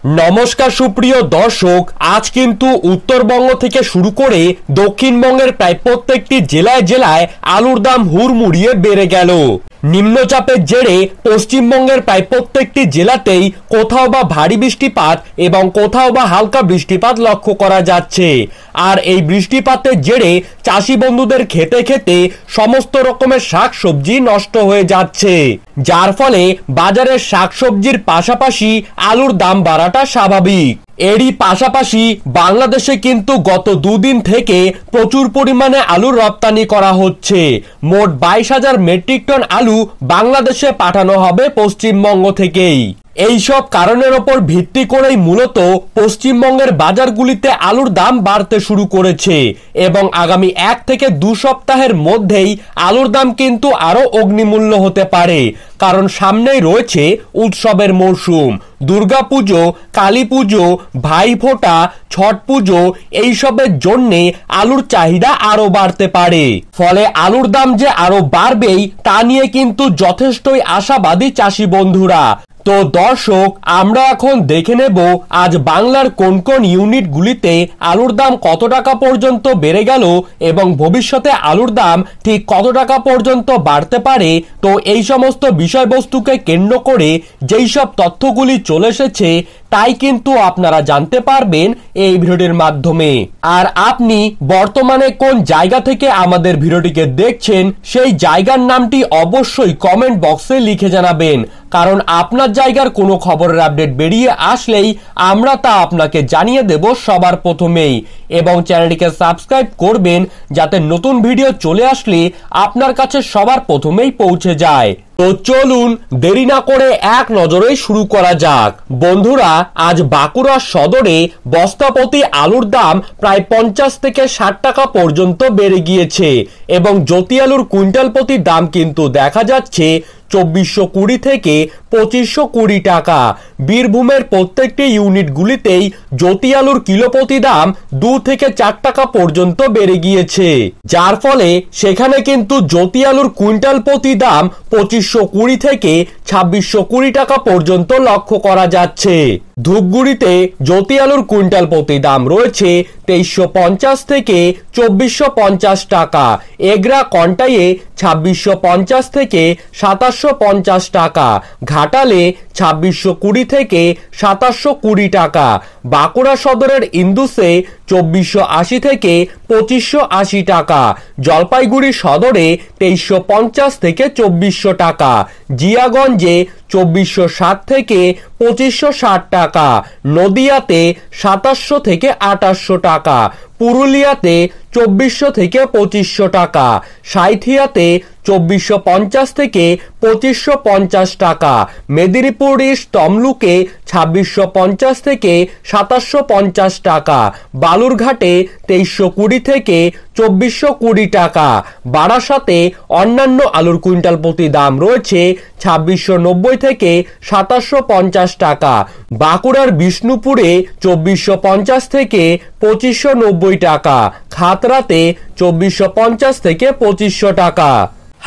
নমস্কার সুপ্রিয় দর্শক, আজ কিন্তু উত্তরবঙ্গ থেকে শুরু করে দক্ষিণবঙ্গের প্রায় প্রত্যেকটি জেলায় জেলায় আলুর দাম হুড়মুড়িয়ে বেড়ে গেল। নিম্নচাপের জেরে পশ্চিমবঙ্গের প্রায় প্রত্যেকটি জেলাতেই কোথাও বা ভারী বৃষ্টিপাত এবং কোথাও বা হালকা বৃষ্টিপাত লক্ষ্য করা যাচ্ছে। আর এই বৃষ্টিপাতের জেরে চাষি বন্ধুদের খেতে খেতে সমস্ত রকমের শাকসবজি নষ্ট হয়ে যাচ্ছে, যার ফলে বাজারের শাকসবজির পাশাপাশি আলুর দাম বাড়াটা স্বাভাবিক। এরই পাশাপাশি বাংলাদেশে কিন্তু গত দুদিন থেকে প্রচুর পরিমাণে আলুর রপ্তানি করা হচ্ছে। মোট 22,000 মেট্রিক টন আলু বাংলাদেশে পাঠানো হবে পশ্চিমবঙ্গ থেকেই। এইসব কারণের ওপর ভিত্তি করেই মূলত পশ্চিমবঙ্গের বাজারগুলিতে আলুর দাম বাড়তে শুরু করেছে এবং আগামী 1 থেকে 2 সপ্তাহের মধ্যেই আলুর দাম কিন্তু আরো অগ্নিমূল্য হতে পারে, কারণ সামনেই রয়েছে উৎসবের মরশুম। দুর্গাপুজো, কালী পুজো, ভাইফোঁটা, ছট পুজো এইসবের জন্যে আলুর চাহিদা আরো বাড়তে পারে। ফলে আলুর দাম যে আরো বাড়বেই তা নিয়ে কিন্তু যথেষ্টই আশাবাদী চাষি বন্ধুরা। তো দর্শক, আমরা এখন দেখে নেব আজ বাংলার কোন কোন ইউনিটগুলিতে আলুর দাম কত টাকা পর্যন্ত বেড়ে গেল এবং ভবিষ্যতে আলুর দাম ঠিক কত টাকা পর্যন্ত বাড়তে পারে। তো এই সমস্ত বিষয়বস্তুকে কেন্দ্র করে যেই সব তথ্যগুলি চলে এসেছে তাই কিন্তু আপনারা জানতে পারবেন এই ভিডিওটির মাধ্যমে। আর আপনি বর্তমানে কোন জায়গা থেকে আমাদের ভিডিওটিকে দেখছেন সেই জায়গার নামটি অবশ্যই কমেন্ট বক্সে লিখে জানাবেন, কারণ আপনার জায়গার কোনো খবরের আপডেট বেরিয়ে আসলেই আমরা তা আপনাকে জানিয়ে দেব সবার প্রথমেই। এবং চ্যানেলটিকে সাবস্ক্রাইব করবেন যাতে নতুন ভিডিও চলে আসলে আপনার কাছে সবার প্রথমেই পৌঁছে যায়। তো চলুন দেরি না করে এক নজরে শুরু করা যাক। বন্ধুরা, আজ বাঁকুড়া সদরে বস্তাপতি আলুর দাম প্রায় 50 থেকে 60 টাকা পর্যন্ত বেড়ে গিয়েছে এবং জ্যোতি আলুর কুইন্টাল প্রতি দাম কিন্তু দেখা যাচ্ছে 2420 থেকে 2520 টাকা। বীরভূমের প্রত্যেকটি ইউনিটগুলিতেই জ্যোতি আলুর কিলো প্রতি দাম 2 থেকে 4 টাকা পর্যন্ত বেড়ে গিয়েছে, যার ফলে সেখানে কিন্তু জ্যোতি আলুর কুইন্টাল প্রতি দাম 2520 থেকে 2620 টাকা পর্যন্ত লক্ষ্য করা যাচ্ছে। ধূপগুড়িতে জ্যোতি আলুর কুইন্টাল প্রতি দাম রয়েছে 2350 থেকে 2450 টাকা। এগরা কন্টাইয়ে 2650 থেকে 2750 টাকা। ঘাটালে 2620 থেকে 2720 টাকা। বাঁকুড়া সদরের ইন্দুসে 2480 থেকে 2580 টাকা। জলপাইগুড়ি সদরে 2350 থেকে 2400 টাকা। জিয়াগঞ্জে 2460 থেকে 2560 টাকা। নদিয়াতে 2700 থেকে 2800 টাকা। পুরুলিয়াতে 2400 থেকে 2500 টাকা। সাঁইথিয়াতে 2450 থেকে 2550 টাকা। মেদিনীপুর ইস্ট তমলুকে 2650 থেকে 2750 টাকা। বালুরঘাটে 2320 থেকে 2420 টাকা। বারাসাতে অন্যান্য আলুর কুইন্টাল প্রতি দাম রয়েছে 2690 থেকে 2750 টাকা। বাঁকুড়ার বিষ্ণুপুরে 2450 থেকে 2590 টাকা। খাতড়াতে 2450 থেকে 2500 টাকা।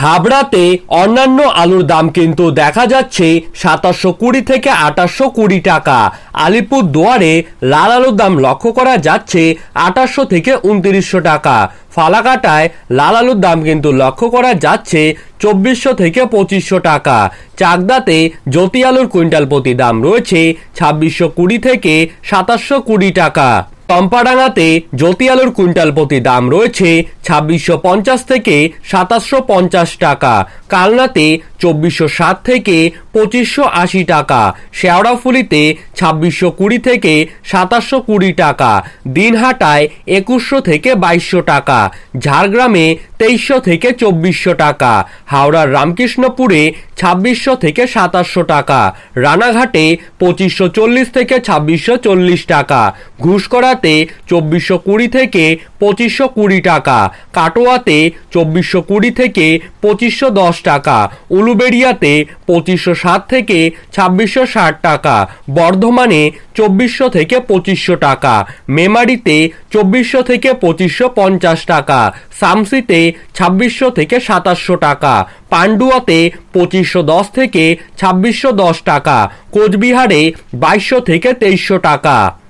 হাবড়াতে অন্যান্য আলুর দাম কিন্তু দেখা যাচ্ছে 2720 থেকে 2820 টাকা। আলিপুর দুয়ারে লাল আলুর দাম লক্ষ্য করা যাচ্ছে 2800 থেকে 2900 টাকা। ফালাকাটায় লাল আলুর দাম কিন্তু লক্ষ্য করা যাচ্ছে 2400 থেকে 2500 টাকা। চাকদাতে জ্যোতি আলুর কুইন্টাল প্রতি দাম রয়েছে 2620 থেকে 2720 টাকা। চম্পাডাঙ্গাতে জ্যোতি আলুর কুইন্টাল প্রতি দাম রয়েছে 2650 থেকে 2750 টাকা। কালনাতে 2460 থেকে 2580 টাকা। শেওড়াফুলিতে 2620 থেকে 2720 টাকা। দিনহাটায় 2100 থেকে 2200 টাকা। ঝাড়গ্রামে 2300 থেকে 2400 টাকা। হাওড়ার রামকৃষ্ণপুরে 2600 থেকে 2700 টাকা। রানাঘাটে 2540 থেকে 2640 টাকা। ঘুষকরাতে 2420 থেকে 2520 টাকা, কাটোয়াতে 2420 থেকে 2510 টাকা, উলুবেড়িয়াতে 2507 থেকে 2660 টাকা, বর্ধমানে 2400 থেকে 2500 টাকা, মেমারিতে 2400 থেকে 2550 টাকা, সামসিতে 2600 থেকে 2700 টাকা, পান্ডুয়াতে 2510 থেকে 2610 টাকা, কোচবিহারে 2200 থেকে 2300 টাকা।